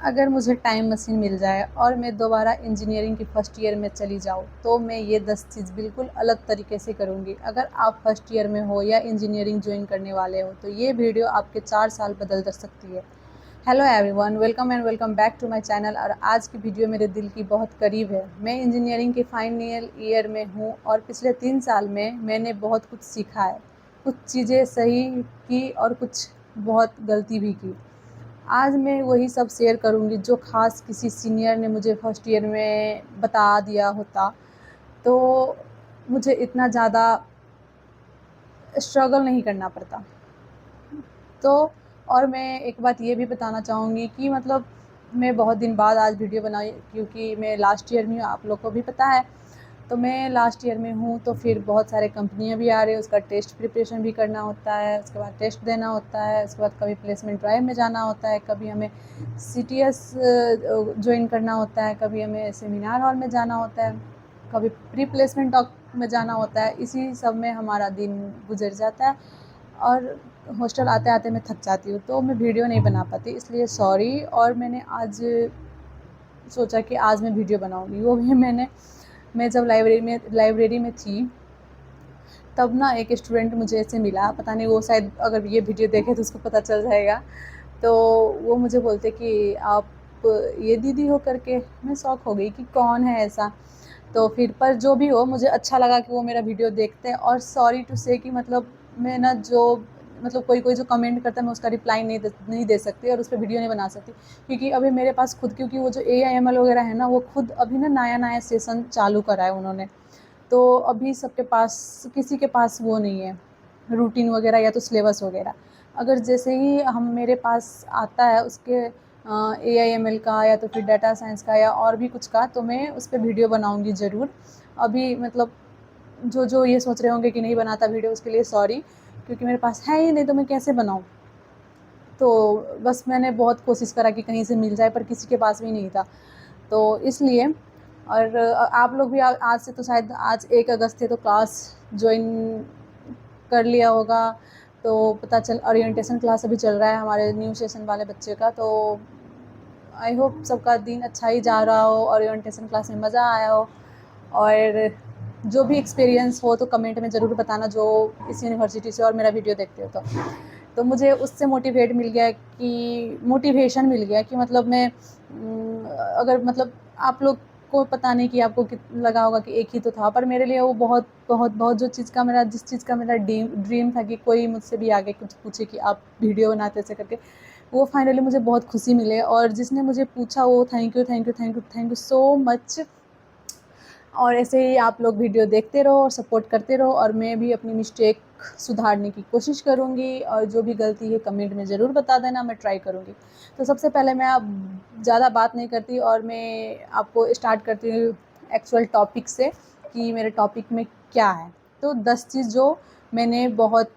अगर मुझे time machine मिल जाए और मैं दोबारा इंजीनियरिंग की फ़र्स्ट ईयर में चली जाऊँ तो मैं ये 10 चीज़ बिल्कुल अलग तरीके से करूँगी। अगर आप फर्स्ट ईयर में हो या इंजीनियरिंग ज्वाइन करने वाले हो तो ये वीडियो आपके 4 साल बदल कर सकती है। Hello everyone, welcome back to my channel. और आज की वीडियो मेरे दिल की बहुत करीब है। मैं इंजीनियरिंग के फाइनल ईयर में हूँ और पिछले 3 साल में मैंने बहुत कुछ सीखा है। कुछ चीज़ें सही की और कुछ बहुत गलती भी की। आज मैं वही सब शेयर करूँगी जो ख़ास किसी सीनियर ने मुझे फर्स्ट ईयर में बता दिया होता तो मुझे इतना ज़्यादा स्ट्रगल नहीं करना पड़ता। तो और मैं एक बात ये भी बताना चाहूँगी कि मतलब मैं बहुत दिन बाद आज वीडियो बनाई, क्योंकि मैं लास्ट ईयर में हूँ, आप लोग को भी पता है। तो मैं लास्ट ईयर में हूँ तो फिर बहुत सारे कंपनियाँ भी आ रही है, उसका टेस्ट प्रिपरेशन भी करना होता है, उसके बाद टेस्ट देना होता है, उसके बाद कभी प्लेसमेंट ड्राइव में जाना होता है, कभी हमें CTS ज्वाइन करना होता है, कभी हमें सेमिनार हॉल में जाना होता है, कभी प्री प्लेसमेंट टॉक में जाना होता है। इसी सब में हमारा दिन गुजर जाता है और हॉस्टल आते आते मैं थक जाती हूँ, तो मैं वीडियो नहीं बना पाती, इसलिए सॉरी। और मैंने आज सोचा कि आज मैं वीडियो बनाऊँगी, वो भी मैं जब लाइब्रेरी में थी तब ना एक स्टूडेंट मुझे ऐसे मिला, पता नहीं वो शायद अगर ये वीडियो देखे तो उसको पता चल जाएगा। तो वो मुझे बोलते कि आप ये दीदी हो करके। मैं शॉक हो गई कि कौन है ऐसा। तो फिर पर जो भी हो, मुझे अच्छा लगा कि वो मेरा वीडियो देखते हैं। और सॉरी टू से कि मतलब मैं ना जो मतलब कोई जो कमेंट करता है मैं उसका रिप्लाई नहीं दे सकती और उस पर वीडियो नहीं बना सकती, क्योंकि अभी मेरे पास खुद, क्योंकि वो जो AIML वगैरह है ना, वो खुद अभी ना नया सेशन चालू करा है उन्होंने। तो अभी सबके पास, किसी के पास वो नहीं है रूटीन वगैरह या तो सिलेबस वगैरह। अगर जैसे ही हम मेरे पास आता है उसके AIML का या तो फिर डाटा साइंस का या और भी कुछ का, तो मैं उस पर वीडियो बनाऊंगी ज़रूर। अभी मतलब जो ये सोच रहे होंगे कि नहीं बनाता वीडियो, उसके लिए सॉरी, क्योंकि मेरे पास है ही नहीं तो मैं कैसे बनाऊँ। तो बस मैंने बहुत कोशिश करा कि कहीं से मिल जाए, पर किसी के पास भी नहीं था, तो इसलिए। और आप लोग भी आज से तो शायद आज 1 अगस्त है तो क्लास ज्वाइन कर लिया होगा। तो पता चल ओरिएंटेशन क्लास अभी चल रहा है हमारे न्यू सेशन वाले बच्चे का। तो आई होप सबका दिन अच्छा ही जा रहा हो, ओरिएंटेशन क्लास में मज़ा आया हो। और जो भी एक्सपीरियंस हो तो कमेंट में ज़रूर बताना, जो इस यूनिवर्सिटी से और मेरा वीडियो देखते हो तो मुझे उससे मोटिवेशन मिल गया कि मतलब मैं अगर मतलब आप लोग को पता नहीं कि आपको लगा होगा कि एक ही तो था, पर मेरे लिए वो बहुत बहुत बहुत जिस चीज़ का मेरा ड्रीम था कि कोई मुझसे भी आगे कुछ पूछे कि आप वीडियो बनाते ऐसे करके, वो फाइनली मुझे बहुत खुशी मिले। और जिसने मुझे पूछा वो थैंक यू सो मच। और ऐसे ही आप लोग वीडियो देखते रहो और सपोर्ट करते रहो, और मैं भी अपनी मिस्टेक सुधारने की कोशिश करूँगी, और जो भी गलती है कमेंट में ज़रूर बता देना, मैं ट्राई करूँगी। तो सबसे पहले मैं अब ज़्यादा बात नहीं करती और मैं आपको स्टार्ट करती हूँ एक्चुअल टॉपिक से कि मेरे टॉपिक में क्या है। तो 10 चीज़ जो मैंने बहुत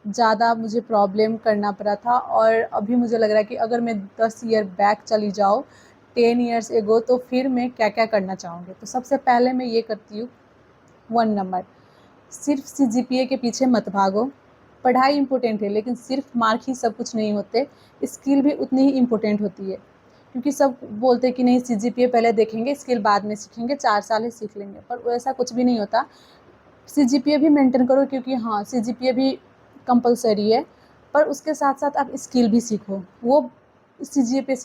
ज़्यादा मुझे प्रॉब्लम करना पड़ा था, और अभी मुझे लग रहा है कि अगर मैं 10 ईयर बैक चली जाऊँ 10 ईयर्स एगो, तो फिर मैं क्या क्या करना चाहूँगी। तो सबसे पहले मैं ये करती हूँ, 1 नंबर, सिर्फ CGPA के पीछे मत भागो। पढ़ाई इम्पोर्टेंट है लेकिन सिर्फ मार्क ही सब कुछ नहीं होते, स्किल भी उतनी ही इम्पोर्टेंट होती है। क्योंकि सब बोलते हैं कि नहीं CGPA पहले देखेंगे, स्किल बाद में सीखेंगे, 4 साल ही सीख लेंगे, पर वैसा कुछ भी नहीं होता। CGPA भी मेंटेन करो, क्योंकि हाँ CGPA भी कंपलसरी है, पर उसके साथ साथ आप स्किल भी सीखो। वो CGPA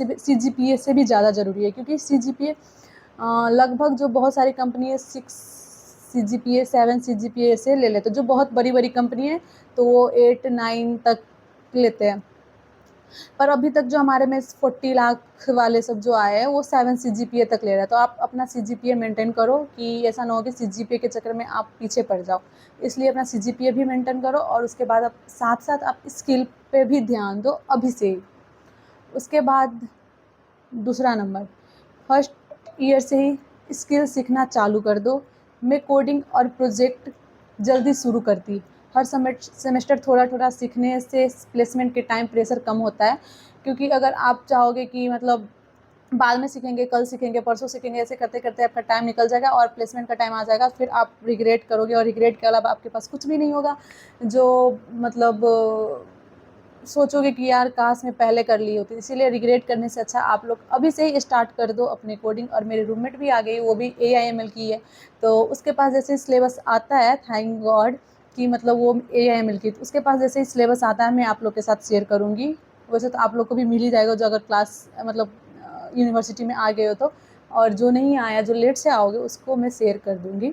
से भी ज़्यादा ज़रूरी है, क्योंकि CGPA लगभग जो बहुत सारी कंपनी है 6 CGPA 7 CGPA से ले लेते हैं। जो बहुत बड़ी बड़ी कंपनी है तो वो 8 9 तक लेते हैं, पर अभी तक जो हमारे में 40 लाख वाले सब जो आए हैं वो 7 CGPA तक ले रहे हैं। तो आप अपना CGPA मेंटेन करो कि ऐसा ना हो कि CGPA के चक्कर में आप पीछे पड़ जाओ। इसलिए अपना CGPA भी मेंटेन करो, और उसके बाद आप साथ साथ आप स्किल पे भी ध्यान दो अभी से ही। उसके बाद दूसरा नंबर, फर्स्ट ईयर से ही स्किल सीखना चालू कर दो। मैं कोडिंग और प्रोजेक्ट जल्दी शुरू करती। हर सेमेस्टर थोड़ा थोड़ा सीखने से प्लेसमेंट के टाइम प्रेशर कम होता है, क्योंकि अगर आप चाहोगे कि मतलब बाद में सीखेंगे, कल सीखेंगे, परसों सीखेंगे, ऐसे करते करते आपका टाइम निकल जाएगा और प्लेसमेंट का टाइम आ जाएगा, फिर आप रिग्रेट करोगे, और रिग्रेट के अलावा आपके पास कुछ भी नहीं होगा जो मतलब सोचोगे कि यार काश मैं पहले कर ली होती। इसीलिए रिग्रेट करने से अच्छा आप लोग अभी से ही स्टार्ट कर दो अपनी कोडिंग। और मेरे रूममेट भी आ गई, वो भी AIML की है, तो उसके पास जैसे सिलेबस आता है, थैंक गॉड कि मतलब वो AIML की, तो उसके पास जैसे ही सिलेबस आता है मैं आप लोग के साथ शेयर करूँगी। वैसे तो आप लोग को भी मिल ही जाएगा जो अगर क्लास मतलब यूनिवर्सिटी में आ गए हो तो, और जो नहीं आया, जो लेट से आओगे उसको मैं शेयर कर दूँगी।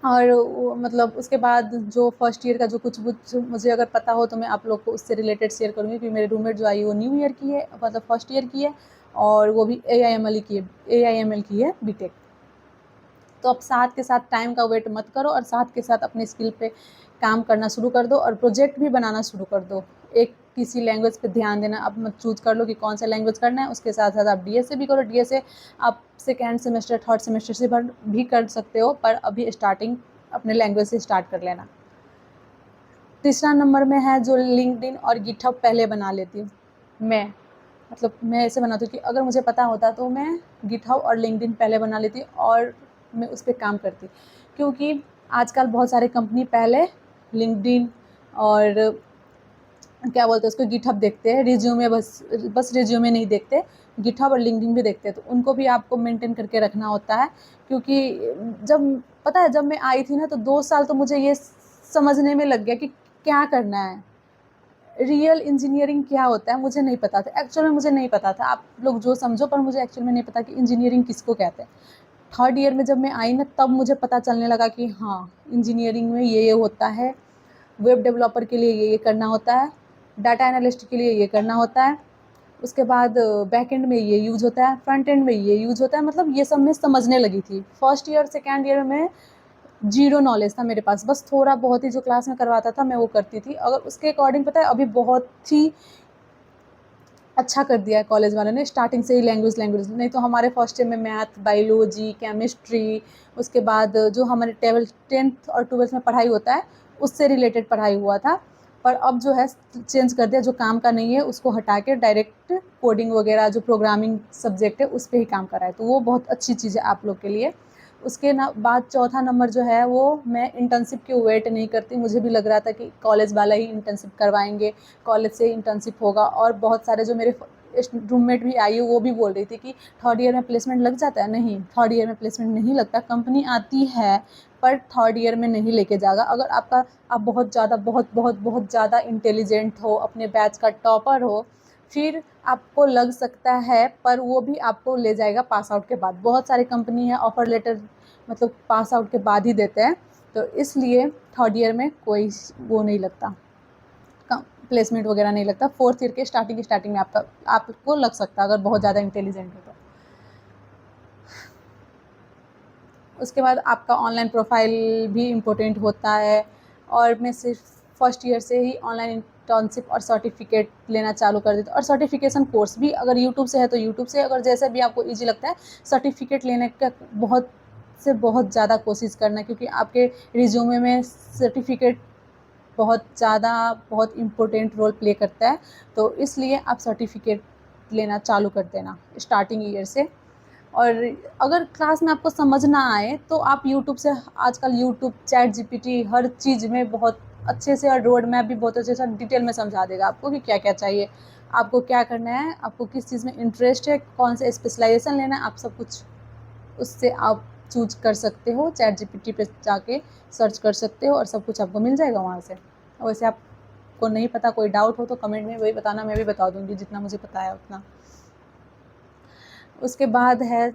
और वो मतलब उसके बाद जो फर्स्ट ईयर का जो कुछ कुछ मुझे अगर पता हो तो मैं आप लोग को उससे रिलेटेड शेयर करूँगी। क्योंकि मेरे रूममेट जो आई वो न्यू ईयर की है, मतलब फर्स्ट ईयर की है, और वो भी AIML की है, AIML की है बीटेक। तो अब साथ के साथ टाइम का वेट मत करो और साथ के साथ अपनी स्किल पे काम करना शुरू कर दो और प्रोजेक्ट भी बनाना शुरू कर दो। एक किसी लैंग्वेज पे ध्यान देना, अब मत चूज कर लो कि कौन सा लैंग्वेज करना है, उसके साथ साथ आप DSA भी करो। DSA आप सेकेंड सेमेस्टर थर्ड सेमेस्टर से भी कर सकते हो, पर अभी स्टार्टिंग अपने लैंग्वेज से स्टार्ट कर लेना। तीसरा नंबर में है जो लिंक्डइन और गिटहब पहले बना लेती हूँ मैं। मतलब मैं ऐसे बनाती हूँ कि अगर मुझे पता होता तो मैं गिटहब और लिंक्डइन पहले बना लेती और मैं उस पर काम करती। क्योंकि आजकल बहुत सारे कंपनी पहले लिंक्डइन और क्या बोलते हैं उसको गिटहब देखते हैं, रिज्यूमे बस रिज्यूमे नहीं देखते, गिटहब और लिंक्डइन भी देखते हैं। तो उनको भी आपको मेंटेन करके रखना होता है। क्योंकि जब पता है जब मैं आई थी ना तो 2 साल तो मुझे ये समझने में लग गया कि क्या करना है, रियल इंजीनियरिंग क्या होता है मुझे नहीं पता था। एक्चुअल में मुझे नहीं पता था, आप लोग जो समझो, पर मुझे एक्चुअल में नहीं पता कि इंजीनियरिंग किसको कहते हैं। थर्ड ईयर में जब मैं आई ना तब मुझे पता चलने लगा कि हाँ इंजीनियरिंग में ये होता है, वेब डेवलपर के लिए ये करना होता है, डाटा एनालिस्ट के लिए ये करना होता है, उसके बाद बैक एंड में ये यूज़ होता है, फ्रंट एंड में ये यूज़ होता है। मतलब ये सब मैं समझने लगी थी। फर्स्ट ईयर सेकेंड ईयर में जीरो नॉलेज था मेरे पास, बस थोड़ा बहुत ही जो क्लास में करवाता था मैं वो करती थी। अगर उसके अकॉर्डिंग पता है अभी बहुत ही अच्छा कर दिया है कॉलेज वालों ने, स्टार्टिंग से ही लैंग्वेज। नहीं तो हमारे फर्स्ट ईयर में मैथ, बायोलॉजी, केमिस्ट्री, उसके बाद जो हमारे 10th और 12th में पढ़ाई होता है उससे रिलेटेड पढ़ाई हुआ था। पर अब जो है चेंज कर दिया, जो काम का नहीं है उसको हटा के डायरेक्ट कोडिंग वगैरह जो प्रोग्रामिंग सब्जेक्ट है उस पर ही काम कराए। तो वो बहुत अच्छी चीज़ है आप लोग के लिए। उसके बाद चौथा नंबर जो है वो मैं इंटर्नशिप की वेट नहीं करती। मुझे भी लग रहा था कि कॉलेज वाला ही इंटर्नशिप करवाएंगे, कॉलेज से इंटर्नशिप होगा। और बहुत सारे जो मेरे रूममेट भी आई वो भी बोल रही थी कि थर्ड ईयर में प्लेसमेंट लग जाता है। नहीं, थर्ड ईयर में प्लेसमेंट नहीं लगता, कंपनी आती है पर थर्ड ईयर में नहीं लेके जाएगा। अगर आप बहुत ज़्यादा बहुत ज़्यादा इंटेलिजेंट हो, अपने बैच का टॉपर हो, फिर आपको लग सकता है, पर वो भी आपको ले जाएगा पास आउट के बाद। बहुत सारी कंपनी है ऑफर लेटर मतलब पास आउट के बाद ही देते हैं। तो इसलिए थर्ड ईयर में कोई वो नहीं लगता, प्लेसमेंट वगैरह नहीं लगता। फोर्थ ईयर के स्टार्टिंग में आपको लग सकता है अगर बहुत ज़्यादा इंटेलिजेंट हो तो। उसके बाद आपका ऑनलाइन प्रोफाइल भी इम्पोर्टेंट होता है। और मैं सिर्फ फर्स्ट ईयर से ही ऑनलाइन इंटर्नशिप और सर्टिफिकेट लेना चालू कर देती हूँ। और सर्टिफिकेशन कोर्स भी अगर यूट्यूब से है तो यूट्यूब से, अगर जैसे भी आपको ईजी लगता है सर्टिफिकेट लेने का बहुत से बहुत ज़्यादा कोशिश करना। क्योंकि आपके रिज्यूमे में सर्टिफिकेट बहुत ज़्यादा बहुत इम्पोर्टेंट रोल प्ले करता है। तो इसलिए आप सर्टिफिकेट लेना चालू कर देना स्टार्टिंग ईयर से। और अगर क्लास में आपको समझ ना आए तो आप यूट्यूब से, आजकल यूट्यूब, चैट जीपीटी हर चीज़ में बहुत अच्छे से, और रोड मैप भी बहुत अच्छे से डिटेल में समझा देगा आपको कि क्या क्या चाहिए, आपको क्या करना है, आपको किस चीज़ में इंटरेस्ट है, कौन से स्पेशलाइजेशन लेना है, आप सब कुछ उससे आप चूज कर सकते हो। चैट जीपीटी पे जाके सर्च कर सकते हो और सब कुछ आपको मिल जाएगा वहाँ से। वैसे आपको नहीं पता, कोई डाउट हो तो कमेंट में वही बताना, मैं भी बता दूँगी जितना मुझे पता है उतना। उसके बाद है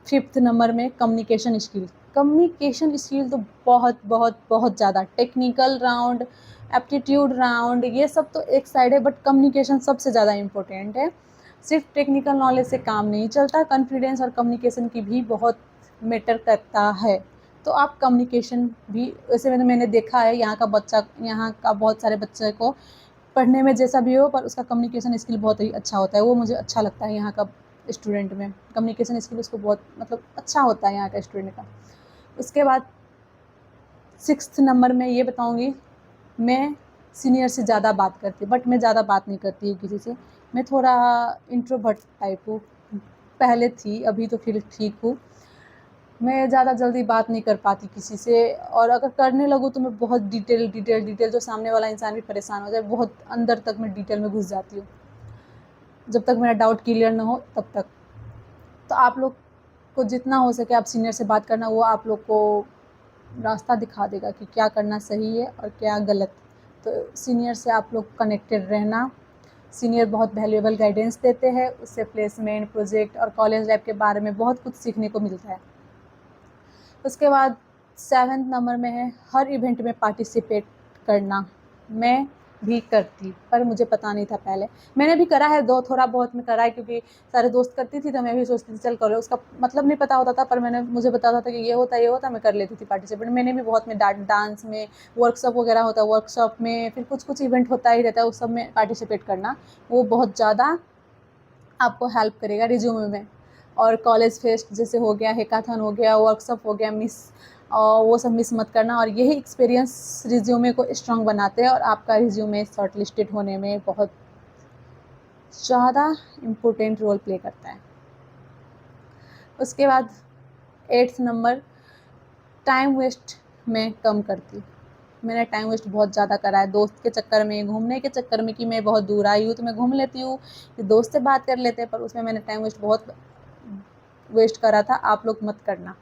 फिफ्थ नंबर में कम्युनिकेशन स्किल। कम्युनिकेशन स्किल तो बहुत बहुत बहुत ज़्यादा, टेक्निकल राउंड, एप्टीट्यूड राउंड, ये सब तो एक साइड है, बट कम्युनिकेशन सबसे ज़्यादा इम्पोर्टेंट है। सिर्फ टेक्निकल नॉलेज से काम नहीं चलता, कॉन्फिडेंस और कम्युनिकेशन की भी बहुत मैटर करता है। तो आप कम्युनिकेशन भी, वैसे मैंने देखा है यहाँ का बहुत सारे बच्चे को पढ़ने में जैसा भी हो पर उसका कम्युनिकेशन स्किल बहुत ही अच्छा होता है। वो मुझे अच्छा लगता है यहाँ का स्टूडेंट में, कम्युनिकेशन स्किल उसको बहुत मतलब अच्छा होता है यहाँ का स्टूडेंट का। उसके बाद सिक्स्थ नंबर में ये बताऊँगी, मैं सीनियर से ज़्यादा बात करती हूँ, बट मैं ज़्यादा बात नहीं करती हूँ किसी से। मैं थोड़ा इंट्रोवर्ट टाइप हूँ, पहले थी, अभी तो फिर ठीक हूँ। मैं ज़्यादा जल्दी बात नहीं कर पाती किसी से, और अगर करने लगूँ तो मैं बहुत डिटेल जो सामने वाला इंसान भी परेशान हो जाए, बहुत अंदर तक मैं डिटेल में घुस जाती हूँ, जब तक मेरा डाउट क्लियर ना हो तब तक। तो आप लोग को जितना हो सके आप सीनियर से बात करना, वो आप लोग को रास्ता दिखा देगा कि क्या करना सही है और क्या गलत। तो सीनियर से आप लोग कनेक्टेड रहना। सीनियर बहुत वैल्यूएबल गाइडेंस देते हैं, उससे प्लेसमेंट, प्रोजेक्ट और कॉलेज लाइफ के बारे में बहुत कुछ सीखने को मिलता है। उसके बाद 7th नंबर में है हर इवेंट में पार्टिसिपेट करना। मैं भी करती, पर मुझे पता नहीं था पहले। मैंने भी करा है, दो थोड़ा बहुत मैं करा है, क्योंकि सारे दोस्त करती थी तो मैं भी सोचती थी चल करो। उसका मतलब नहीं पता होता था, पर मुझे पता था कि ये होता, मैं कर लेती थी पार्टिसिपेट। मैंने भी बहुत में डांस में, वर्कशॉप वगैरह होता है, वर्कशॉप में फिर कुछ इवेंट होता ही रहता है, उस सब में पार्टिसिपेट करना वो बहुत ज़्यादा आपको हेल्प करेगा रिज्यूमे में। और कॉलेज फेस्ट जैसे हो गया, हैकाथन हो गया, वर्कशॉप हो गया, वो सब मिस मत करना। और यही एक्सपीरियंस रिज्यूमे को स्ट्रॉन्ग बनाते हैं और आपका रिज्यूमे शॉर्टलिस्टेड होने में बहुत ज़्यादा इम्पोर्टेंट रोल प्ले करता है। उसके बाद 8th नंबर, टाइम वेस्ट मैं कम करती। मैंने टाइम वेस्ट बहुत ज़्यादा करा है दोस्त के चक्कर में, घूमने के चक्कर में, कि मैं बहुत दूर आई हूँ तो मैं घूम लेती हूँ, कि दोस्त से बात कर लेते हैं, पर उसमें मैंने टाइम वेस्ट बहुत वेस्ट करा था। आप लोग मत करना।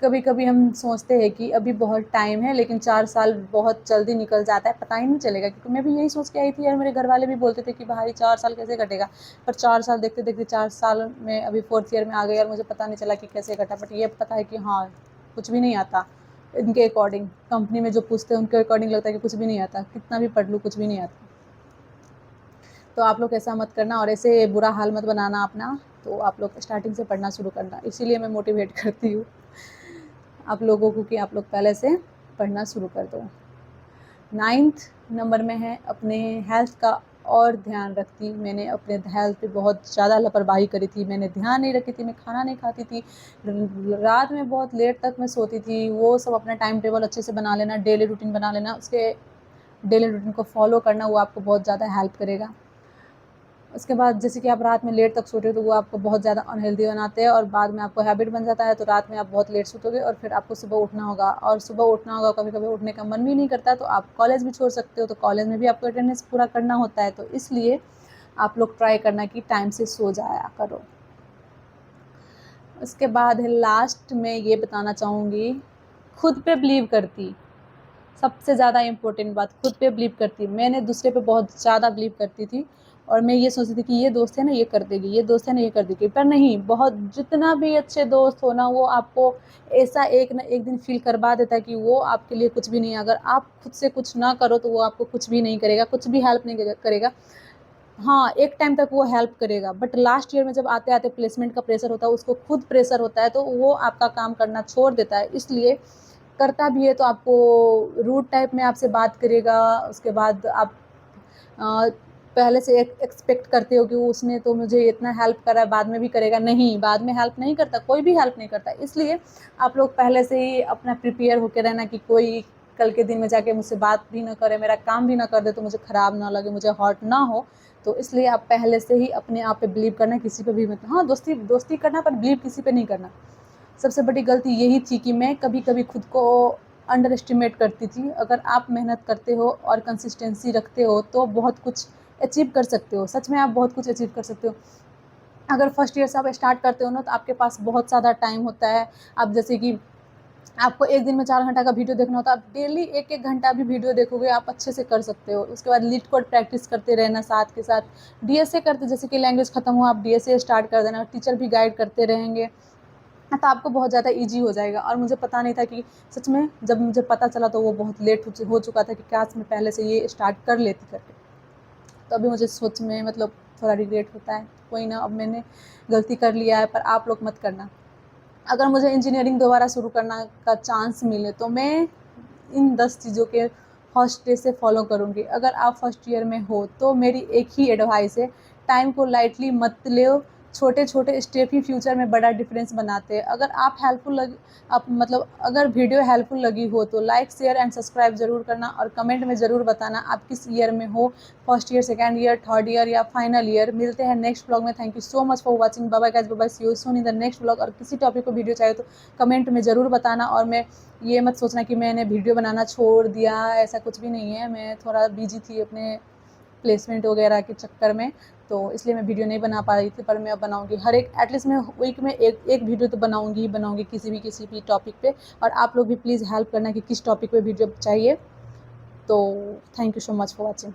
कभी कभी हम सोचते हैं कि अभी बहुत टाइम है, लेकिन 4 साल बहुत जल्दी निकल जाता है, पता ही नहीं चलेगा। क्योंकि मैं भी यही सोच के आई थी यार, मेरे घर वाले भी बोलते थे कि भाई 4 साल कैसे कटेगा, पर 4 साल देखते देखते 4 साल में अभी 4th ईयर में आ गई और मुझे पता नहीं चला कि कैसे कटा। बट ये पता है कि हाँ, कुछ भी नहीं आता इनके अकॉर्डिंग। कंपनी में जो पूछते हैं उनके अकॉर्डिंग लगता है कि कुछ भी नहीं आता, कितना भी पढ़ लूँ कुछ भी नहीं आता। तो आप लोग ऐसा मत करना और ऐसे बुरा हाल मत बनाना अपना। तो आप लोग स्टार्टिंग से पढ़ना शुरू करना, इसीलिए मैं मोटिवेट करती हूँ आप लोगों को कि आप लोग पहले से पढ़ना शुरू कर दो। 9th नंबर में है अपने हेल्थ का और ध्यान रखती। मैंने अपने हेल्थ पे बहुत ज़्यादा लापरवाही करी थी, मैंने ध्यान नहीं रखी थी, मैं खाना नहीं खाती थी, रात में बहुत लेट तक मैं सोती थी। वो सब अपना टाइम टेबल अच्छे से बना लेना, डेली रूटीन बना लेना, उसके डेली रूटीन को फॉलो करना, वो आपको बहुत ज़्यादा हेल्प करेगा। उसके बाद जैसे कि आप रात में लेट तक सोते हो तो वो आपको बहुत ज़्यादा अनहेल्दी बनाते हैं और बाद में आपको हैबिट बन जाता है, तो रात में आप बहुत लेट सोते और फिर आपको सुबह उठना होगा, और सुबह उठना होगा, कभी कभी उठने का मन भी नहीं करता, तो आप कॉलेज भी छोड़ सकते हो, तो कॉलेज में भी आपको अटेंडेंस पूरा करना होता है। तो इसलिए आप लोग ट्राई करना कि टाइम से सो जाया करो। उसके बाद है लास्ट में ये बताना चाहूँगी, खुद पे बिलीव करती। सबसे ज़्यादा इम्पोर्टेंट बात, खुद पे बिलीव करती। मैंने दूसरे पे बहुत ज़्यादा बिलीव करती थी और मैं ये सोचती थी कि ये दोस्त है ना ये कर देगी, ये दोस्त है ना ये कर देगी, पर नहीं। बहुत जितना भी अच्छे दोस्त हो ना, वो आपको ऐसा एक ना एक दिन फील करवा देता है कि वो आपके लिए कुछ भी नहीं है। अगर आप खुद से कुछ ना करो तो वो आपको कुछ भी नहीं करेगा, कुछ भी हेल्प नहीं करेगा। हाँ, एक टाइम तक वो हेल्प करेगा, बट लास्ट ईयर में जब आते आते प्लेसमेंट का प्रेशर होता है, उसको खुद प्रेशर होता है, तो वो आपका काम करना छोड़ देता है। इसलिए करता भी है तो आपको रूड टाइप में आपसे बात करेगा। उसके बाद आप पहले से एक्सपेक्ट करते हो कि उसने तो मुझे इतना हेल्प करा है, बाद में भी करेगा। नहीं, बाद में हेल्प नहीं करता, कोई भी हेल्प नहीं करता। इसलिए आप लोग पहले से ही अपना प्रिपेयर होकर रहना कि कोई कल के दिन में जाके मुझसे बात भी ना करे, मेरा काम भी ना कर दे, तो मुझे ख़राब ना लगे, मुझे हर्ट ना हो। तो इसलिए आप पहले से ही अपने आप पे बिलीव करना, किसी पे भी मत। हाँ, दोस्ती करना, पर बिलीव किसी पे नहीं करना। सबसे बड़ी गलती यही थी कि मैं कभी कभी खुद को अंडर एस्टिमेट करती थी। अगर आप मेहनत करते हो और कंसिस्टेंसी रखते हो तो बहुत कुछ अचीव कर सकते हो, सच में आप बहुत कुछ अचीव कर सकते हो। अगर फर्स्ट ईयर से आप स्टार्ट करते हो ना, तो आपके पास बहुत ज़्यादा टाइम होता है। आप जैसे कि आपको एक दिन में 4 घंटा का वीडियो देखना होता है, आप डेली एक एक घंटा भी वीडियो देखोगे, आप अच्छे से कर सकते हो। उसके बाद लीड कोड प्रैक्टिस करते रहना, साथ के साथ डीएसए करते, जैसे कि लैंग्वेज खत्म हो आप डीएसए स्टार्ट कर देना, टीचर भी गाइड करते रहेंगे, तो आपको बहुत ज़्यादा ईजी हो जाएगा। और मुझे पता नहीं था कि सच में जब मुझे पता चला तो वो बहुत लेट हो चुका था कि काश मैं पहले से ये स्टार्ट कर लेती करके। तो अभी मुझे सोच में मतलब थोड़ा रिग्रेट होता है। कोई ना, अब मैंने गलती कर लिया है, पर आप लोग मत करना। अगर मुझे इंजीनियरिंग दोबारा शुरू करना का चांस मिले तो मैं इन 10 चीज़ों के फर्स्ट डे से फॉलो करूँगी। अगर आप फर्स्ट ईयर में हो तो मेरी एक ही एडवाइस है, टाइम को लाइटली मत लो, छोटे छोटे स्टेप ही फ्यूचर में बड़ा डिफरेंस बनाते हैं। अगर आप हेल्पफुल लग आप मतलब अगर वीडियो हेल्पफुल लगी हो तो लाइक शेयर एंड सब्सक्राइब ज़रूर करना, और कमेंट में ज़रूर बताना आप किस ईयर में हो, first year, second year, third year या फाइनल ईयर। मिलते हैं नेक्स्ट ब्लॉग में। Thank you so much for watching. Bye bye guys, bye bye, see you soon in the next blog. और किसी टॉपिक को वीडियो चाहिए तो कमेंट में ज़रूर बताना। और मैं ये मत सोचना कि मैंने वीडियो बनाना छोड़ दिया, ऐसा कुछ भी नहीं है। मैं थोड़ा बिजी थी अपने प्लेसमेंट वगैरह के चक्कर में, तो इसलिए मैं वीडियो नहीं बना पा रही थी। पर मैं अब बनाऊंगी, हर एक एटलीस्ट मैं वीक में एक वीडियो तो बनाऊंगी ही बनाऊंगी किसी भी टॉपिक पे। और आप लोग भी प्लीज़ हेल्प करना कि किस टॉपिक पे वीडियो चाहिए। तो thank you so much for watching.